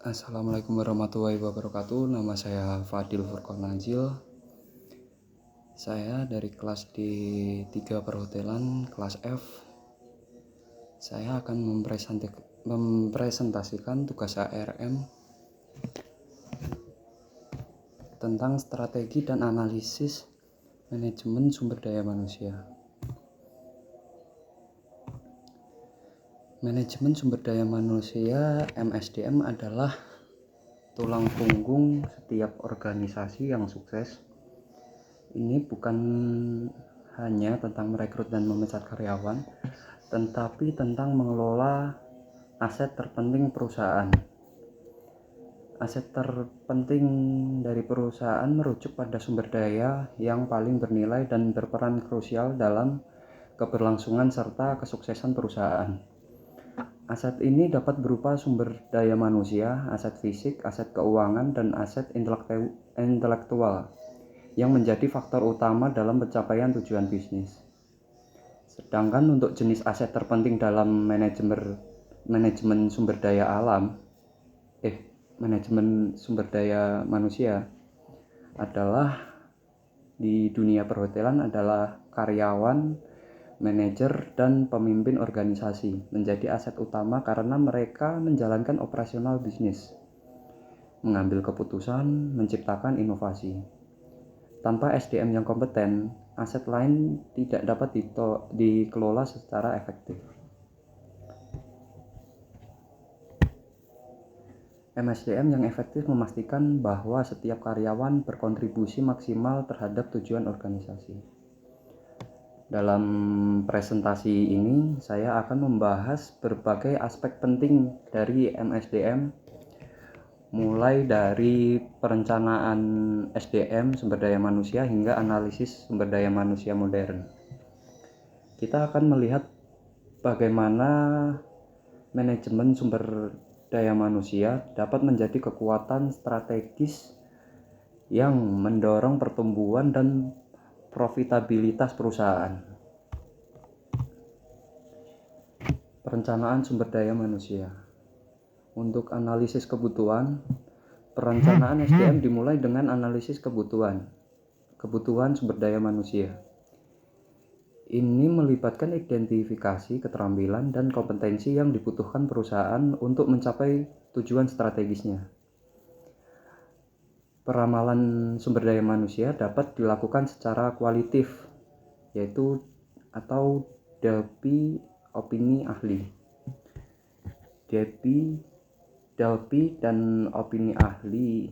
Assalamualaikum warahmatullahi wabarakatuh. Nama saya Fadil Furqan Najil. Saya dari kelas D3 Perhotelan, kelas F. Saya akan mempresentasikan tugas ARM tentang strategi dan analisis manajemen sumber daya manusia. Manajemen sumber daya manusia (MSDM) adalah tulang punggung setiap organisasi yang sukses. Ini bukan hanya tentang merekrut dan memecat karyawan, tetapi tentang mengelola aset terpenting perusahaan. Aset terpenting dari perusahaan merujuk pada sumber daya yang paling bernilai dan berperan krusial dalam keberlangsungan serta kesuksesan perusahaan. Aset ini dapat berupa sumber daya manusia, aset fisik, aset keuangan, dan aset intelektual yang menjadi faktor utama dalam pencapaian tujuan bisnis. Sedangkan untuk jenis aset terpenting dalam manajemen sumber daya manusia adalah di dunia perhotelan adalah karyawan, manajer, dan pemimpin organisasi menjadi aset utama karena mereka menjalankan operasional bisnis, mengambil keputusan, menciptakan inovasi. Tanpa SDM yang kompeten, aset lain tidak dapat dikelola secara efektif. MSDM yang efektif memastikan bahwa setiap karyawan berkontribusi maksimal terhadap tujuan organisasi. Dalam presentasi ini, saya akan membahas berbagai aspek penting dari MSDM, mulai dari perencanaan SDM (sumber daya manusia) hingga analisis sumber daya manusia modern. Kita akan melihat bagaimana manajemen sumber daya manusia dapat menjadi kekuatan strategis yang mendorong pertumbuhan dan profitabilitas perusahaan. Perencanaan sumber daya manusia. Untuk analisis kebutuhan, perencanaan SDM dimulai dengan analisis kebutuhan sumber daya manusia. Ini melibatkan identifikasi keterampilan dan kompetensi yang dibutuhkan perusahaan untuk mencapai tujuan strategisnya. Peramalan sumber daya manusia dapat dilakukan secara kualitatif, yaitu atau DELPI opini ahli. DELPI dan opini ahli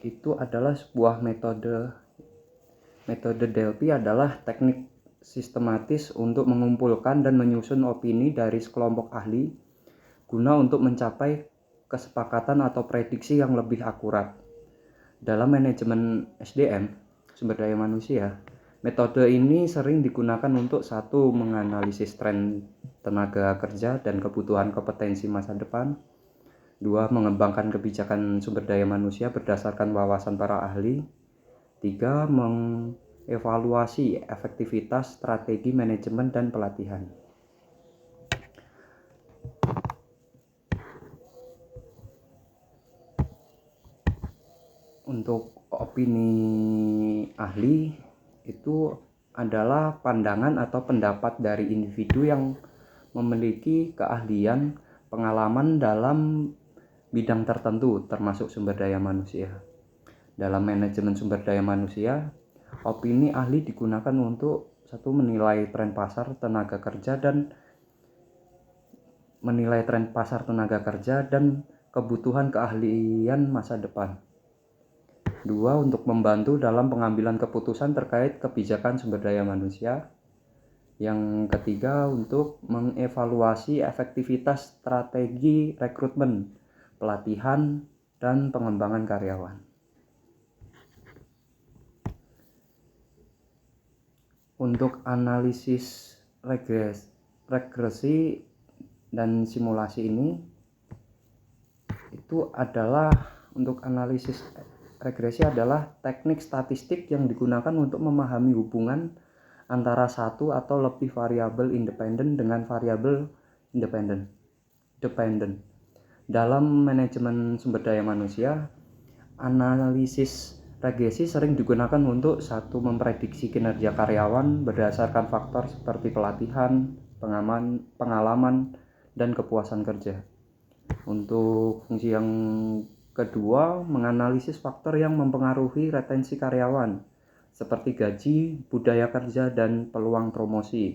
itu adalah sebuah metode. Metode DELPI adalah teknik sistematis untuk mengumpulkan dan menyusun opini dari sekelompok ahli guna untuk mencapai kesepakatan atau prediksi yang lebih akurat. Dalam manajemen SDM, sumber daya manusia, metode ini sering digunakan untuk menganalisis tren tenaga kerja dan kebutuhan kompetensi masa depan. 2. Mengembangkan kebijakan sumber daya manusia berdasarkan wawasan para ahli. 3. Mengevaluasi efektivitas strategi manajemen dan pelatihan. Untuk opini ahli itu adalah pandangan atau pendapat dari individu yang memiliki keahlian, pengalaman dalam bidang tertentu termasuk sumber daya manusia. Dalam manajemen sumber daya manusia, opini ahli digunakan untuk menilai tren pasar tenaga kerja dan kebutuhan keahlian masa depan. 2. Untuk membantu dalam pengambilan keputusan terkait kebijakan sumber daya manusia. Yang ketiga, untuk mengevaluasi efektivitas strategi rekrutmen, pelatihan, dan pengembangan karyawan. Untuk analisis regresi dan simulasi ini, itu adalah untuk analisis regresi adalah teknik statistik yang digunakan untuk memahami hubungan antara satu atau lebih variabel independen dengan variabel dependen Dalam manajemen sumber daya manusia, analisis regresi sering digunakan untuk memprediksi kinerja karyawan berdasarkan faktor seperti pelatihan, pengalaman, dan kepuasan kerja. Untuk fungsi yang kedua, menganalisis faktor yang mempengaruhi retensi karyawan, seperti gaji, budaya kerja, dan peluang promosi.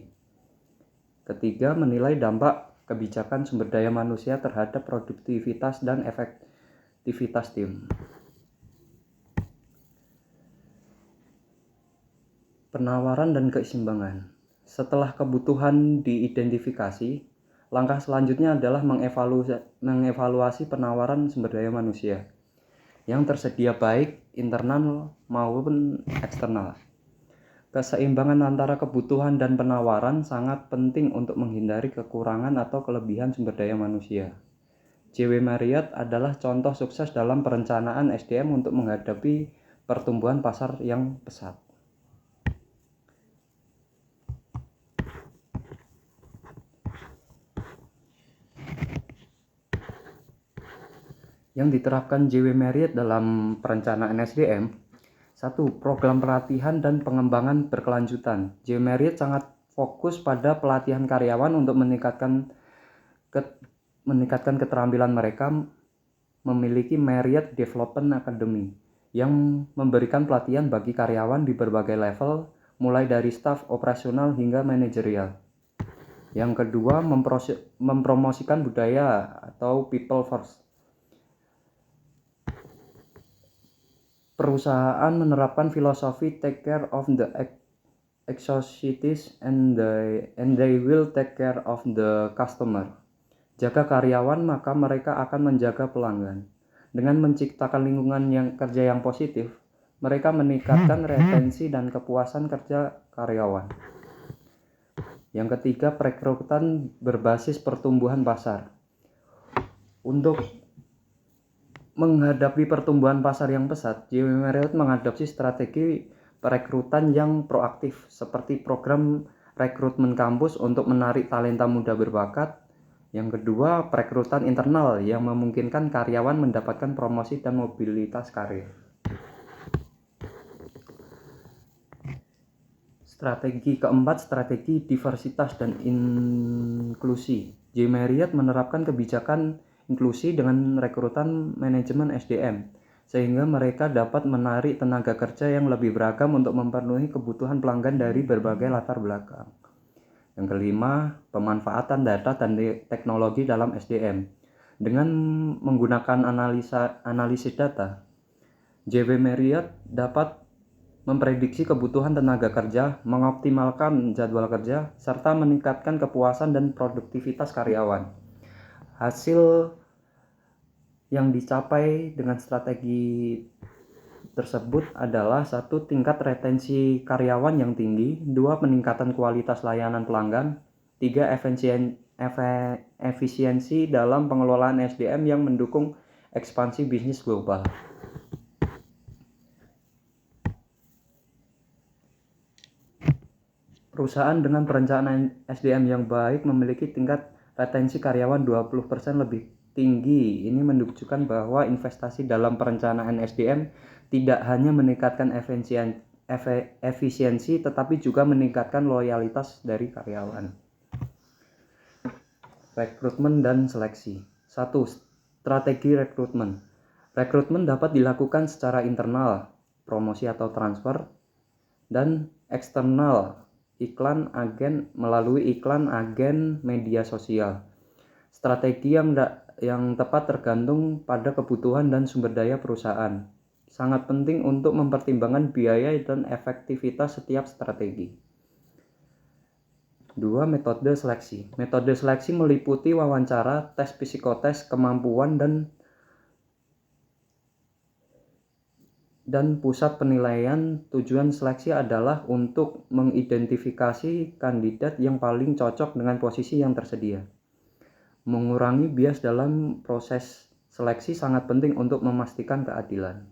Ketiga, menilai dampak kebijakan sumber daya manusia terhadap produktivitas dan efektivitas tim. Penawaran dan keseimbangan. Setelah kebutuhan diidentifikasi, langkah selanjutnya adalah mengevaluasi penawaran sumber daya manusia yang tersedia baik internal maupun eksternal. Keseimbangan antara kebutuhan dan penawaran sangat penting untuk menghindari kekurangan atau kelebihan sumber daya manusia. J.W. Marriott adalah contoh sukses dalam perencanaan SDM untuk menghadapi pertumbuhan pasar yang pesat. Yang diterapkan J.W. Marriott dalam perencanaan SDM. 1. Program pelatihan dan pengembangan berkelanjutan. J.W. Marriott sangat fokus pada pelatihan karyawan untuk meningkatkan keterampilan mereka. Memiliki Marriott Development Academy yang memberikan pelatihan bagi karyawan di berbagai level, mulai dari staf operasional hingga manajerial. Yang kedua, mempromosikan budaya atau people first. Perusahaan menerapkan filosofi take care of the executives and they will take care of the customer. Jaga karyawan, maka mereka akan menjaga pelanggan. Dengan menciptakan lingkungan kerja yang positif, mereka meningkatkan retensi dan kepuasan kerja karyawan. Yang ketiga, perekrutan berbasis pertumbuhan pasar. Untuk menghadapi pertumbuhan pasar yang pesat, J.W. Marriott mengadopsi strategi perekrutan yang proaktif, seperti program rekrutmen kampus untuk menarik talenta muda berbakat. Yang kedua, perekrutan internal yang memungkinkan karyawan mendapatkan promosi dan mobilitas karir. Strategi keempat, strategi diversitas dan inklusi. J. Marriott menerapkan kebijakan inklusi dengan rekrutan manajemen SDM, sehingga mereka dapat menarik tenaga kerja yang lebih beragam untuk memenuhi kebutuhan pelanggan dari berbagai latar belakang. Yang kelima, pemanfaatan data dan teknologi dalam SDM. Dengan menggunakan analisis data, J.W. Marriott dapat memprediksi kebutuhan tenaga kerja, mengoptimalkan jadwal kerja, serta meningkatkan kepuasan dan produktivitas karyawan. Hasil yang dicapai dengan strategi tersebut adalah 1. Tingkat retensi karyawan yang tinggi, 2. Peningkatan kualitas layanan pelanggan, 3. Efisiensi dalam pengelolaan SDM yang mendukung ekspansi bisnis global. Perusahaan dengan perencanaan SDM yang baik memiliki tingkat retensi karyawan 20% lebih tinggi. Ini menunjukkan bahwa investasi dalam perencanaan SDM tidak hanya meningkatkan efisiensi tetapi juga meningkatkan loyalitas dari karyawan. Rekrutmen dan seleksi. 1. Strategi rekrutmen. Rekrutmen dapat dilakukan secara internal, promosi atau transfer, dan eksternal, melalui iklan agen media sosial. Strategi yang tepat tergantung pada kebutuhan dan sumber daya perusahaan. Sangat penting untuk mempertimbangkan biaya dan efektivitas setiap strategi. 2. Metode seleksi. Metode seleksi meliputi wawancara, tes psikotes, kemampuan, dan pusat penilaian. Tujuan seleksi adalah untuk mengidentifikasi kandidat yang paling cocok dengan posisi yang tersedia. Mengurangi bias dalam proses seleksi sangat penting untuk memastikan keadilan.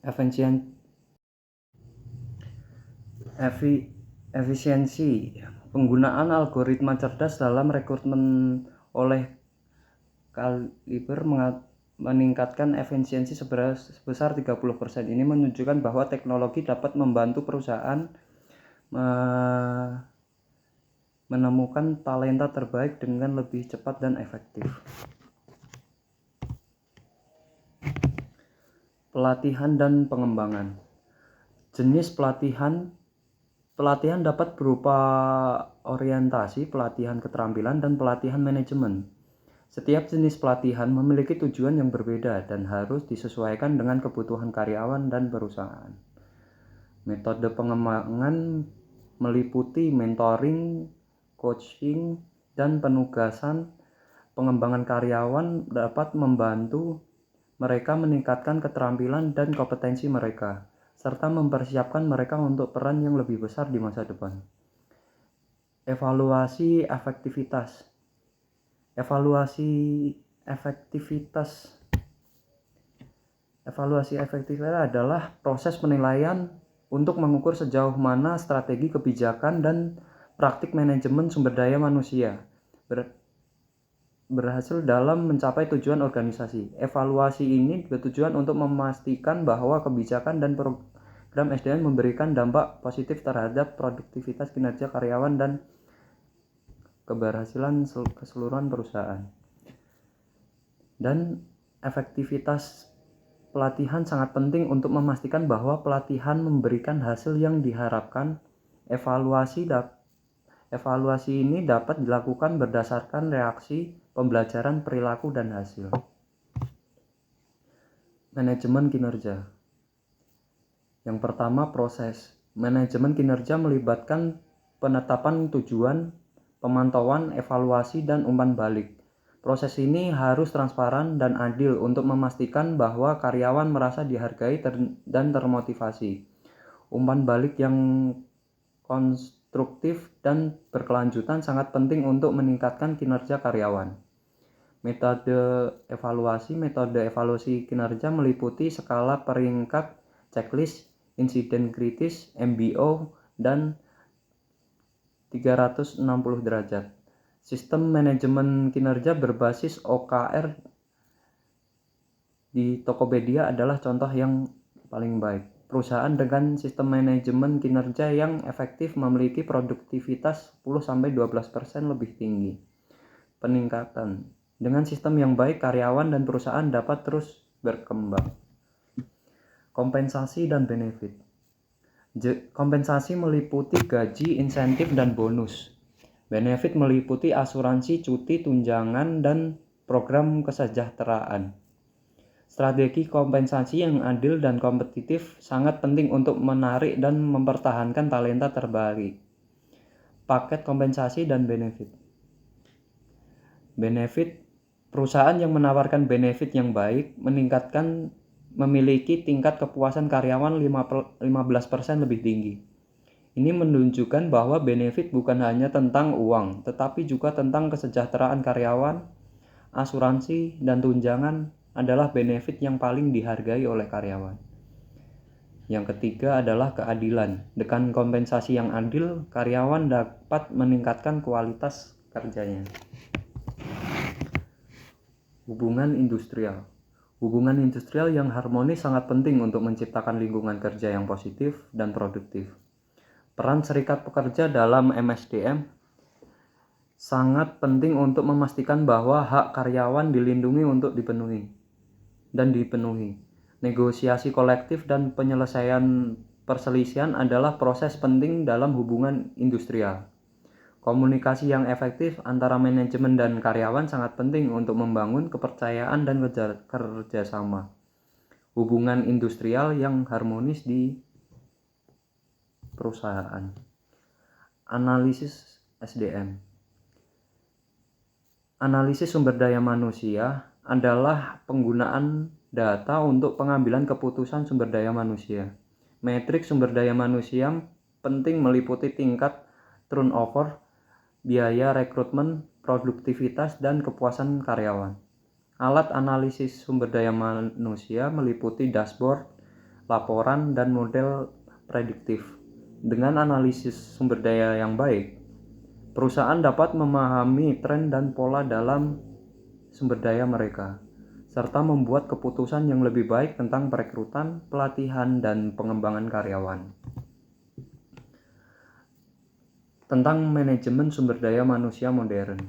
Efisiensi. Penggunaan algoritma cerdas dalam rekrutmen oleh Kaliber meningkatkan efisiensi sebesar 30%. Ini menunjukkan bahwa teknologi dapat membantu perusahaan menemukan talenta terbaik dengan lebih cepat dan efektif. Pelatihan dan pengembangan. Jenis pelatihan dapat berupa orientasi, pelatihan keterampilan, dan pelatihan manajemen. Setiap jenis pelatihan memiliki tujuan yang berbeda dan harus disesuaikan dengan kebutuhan karyawan dan perusahaan. Metode pengembangan meliputi mentoring, coaching, dan penugasan. Pengembangan karyawan dapat membantu mereka meningkatkan keterampilan dan kompetensi mereka, serta mempersiapkan mereka untuk peran yang lebih besar di masa depan. Evaluasi efektivitas. Evaluasi efektivitas adalah proses penilaian untuk mengukur sejauh mana strategi kebijakan dan praktik manajemen sumber daya manusia berhasil dalam mencapai tujuan organisasi. Evaluasi ini bertujuan untuk memastikan bahwa kebijakan dan program SDM memberikan dampak positif terhadap produktivitas kinerja karyawan dan keberhasilan keseluruhan perusahaan. Dan efektivitas pelatihan sangat penting untuk memastikan bahwa pelatihan memberikan hasil yang diharapkan. Evaluasi ini dapat dilakukan berdasarkan reaksi, pembelajaran, perilaku, dan hasil. Manajemen kinerja. Yang pertama, proses. Manajemen kinerja melibatkan penetapan tujuan, pemantauan, evaluasi, dan umpan balik. Proses ini harus transparan dan adil untuk memastikan bahwa karyawan merasa dihargai dan termotivasi. Umpan balik yang konstruktif dan berkelanjutan sangat penting untuk meningkatkan kinerja karyawan. Metode evaluasi kinerja meliputi skala peringkat, checklist, insiden kritis, MBO, dan 360 derajat. Sistem manajemen kinerja berbasis OKR di Tokopedia adalah contoh yang paling baik. Perusahaan dengan sistem manajemen kinerja yang efektif memiliki produktivitas 10-12% lebih tinggi. Peningkatan. Dengan sistem yang baik, karyawan dan perusahaan dapat terus berkembang. Kompensasi dan benefit. Kompensasi meliputi gaji, insentif, dan bonus. Benefit meliputi asuransi, cuti, tunjangan, dan program kesejahteraan. Strategi kompensasi yang adil dan kompetitif sangat penting untuk menarik dan mempertahankan talenta terbaik. Paket kompensasi dan benefit. Benefit. Perusahaan yang menawarkan benefit yang baik memiliki tingkat kepuasan karyawan 15% lebih tinggi. Ini menunjukkan bahwa benefit bukan hanya tentang uang, tetapi juga tentang kesejahteraan karyawan. Asuransi dan tunjangan adalah benefit yang paling dihargai oleh karyawan. Yang ketiga adalah keadilan. Dengan kompensasi yang adil, karyawan dapat meningkatkan kualitas kerjanya. Hubungan industrial. Hubungan industrial yang harmonis sangat penting untuk menciptakan lingkungan kerja yang positif dan produktif. Peran serikat pekerja dalam MSDM sangat penting untuk memastikan bahwa hak karyawan dilindungi untuk dipenuhi. Negosiasi kolektif dan penyelesaian perselisihan adalah proses penting dalam hubungan industrial. Komunikasi yang efektif antara manajemen dan karyawan sangat penting untuk membangun kepercayaan dan kerjasama. Hubungan industrial yang harmonis di perusahaan. Analisis SDM. Analisis sumber daya manusia adalah penggunaan data untuk pengambilan keputusan sumber daya manusia. Metrik sumber daya manusia penting meliputi tingkat turnover, biaya rekrutmen, produktivitas, dan kepuasan karyawan. Alat analisis sumber daya manusia meliputi dashboard, laporan, dan model prediktif. Dengan analisis sumber daya yang baik, Perusahaan dapat memahami tren dan pola dalam sumber daya mereka, serta membuat keputusan yang lebih baik tentang perekrutan, pelatihan, dan pengembangan karyawan. Tentang manajemen sumber daya manusia modern.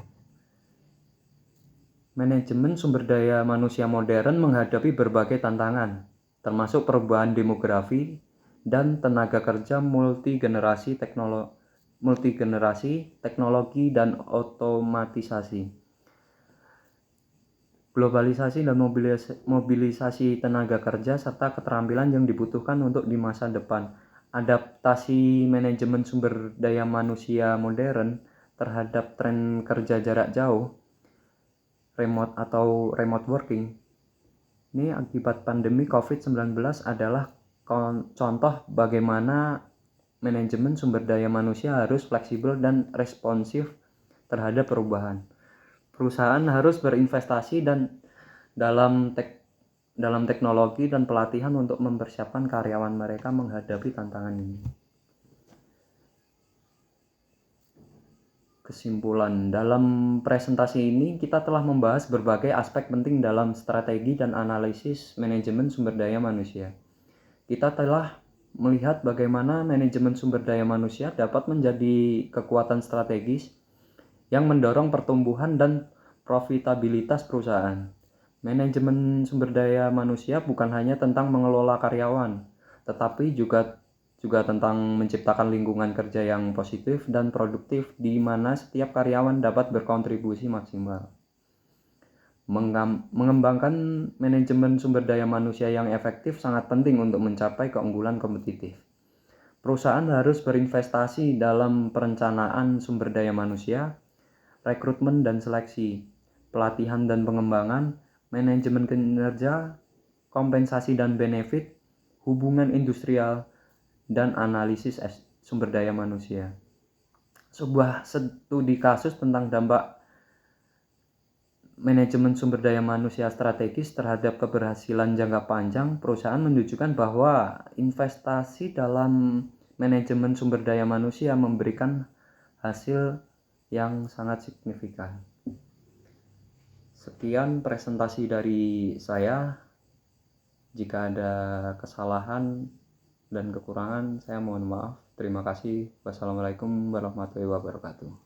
Manajemen sumber daya manusia modern menghadapi berbagai tantangan, termasuk perubahan demografi dan tenaga kerja multigenerasi, teknologi, dan otomatisasi. Globalisasi dan mobilisasi tenaga kerja serta keterampilan yang dibutuhkan untuk di masa depan. Adaptasi manajemen sumber daya manusia modern terhadap tren kerja jarak jauh, remote working. Ini akibat pandemi COVID-19 adalah contoh bagaimana manajemen sumber daya manusia harus fleksibel dan responsif terhadap perubahan. Perusahaan harus berinvestasi dalam teknologi dan pelatihan untuk mempersiapkan karyawan mereka menghadapi tantangan ini. Kesimpulan, dalam presentasi ini kita telah membahas berbagai aspek penting dalam strategi dan analisis manajemen sumber daya manusia. Kita telah melihat bagaimana manajemen sumber daya manusia dapat menjadi kekuatan strategis yang mendorong pertumbuhan dan profitabilitas perusahaan. Manajemen sumber daya manusia bukan hanya tentang mengelola karyawan, tetapi juga tentang menciptakan lingkungan kerja yang positif dan produktif di mana setiap karyawan dapat berkontribusi maksimal. Mengembangkan manajemen sumber daya manusia yang efektif sangat penting untuk mencapai keunggulan kompetitif. Perusahaan harus berinvestasi dalam perencanaan sumber daya manusia, rekrutmen dan seleksi, pelatihan dan pengembangan, manajemen kinerja, kompensasi dan benefit, hubungan industrial, dan analisis sumber daya manusia. Sebuah studi kasus tentang dampak manajemen sumber daya manusia strategis terhadap keberhasilan jangka panjang perusahaan menunjukkan bahwa investasi dalam manajemen sumber daya manusia memberikan hasil yang sangat signifikan. Sekian presentasi dari saya. Jika ada kesalahan dan kekurangan, saya mohon maaf. Terima kasih. Wassalamualaikum warahmatullahi wabarakatuh.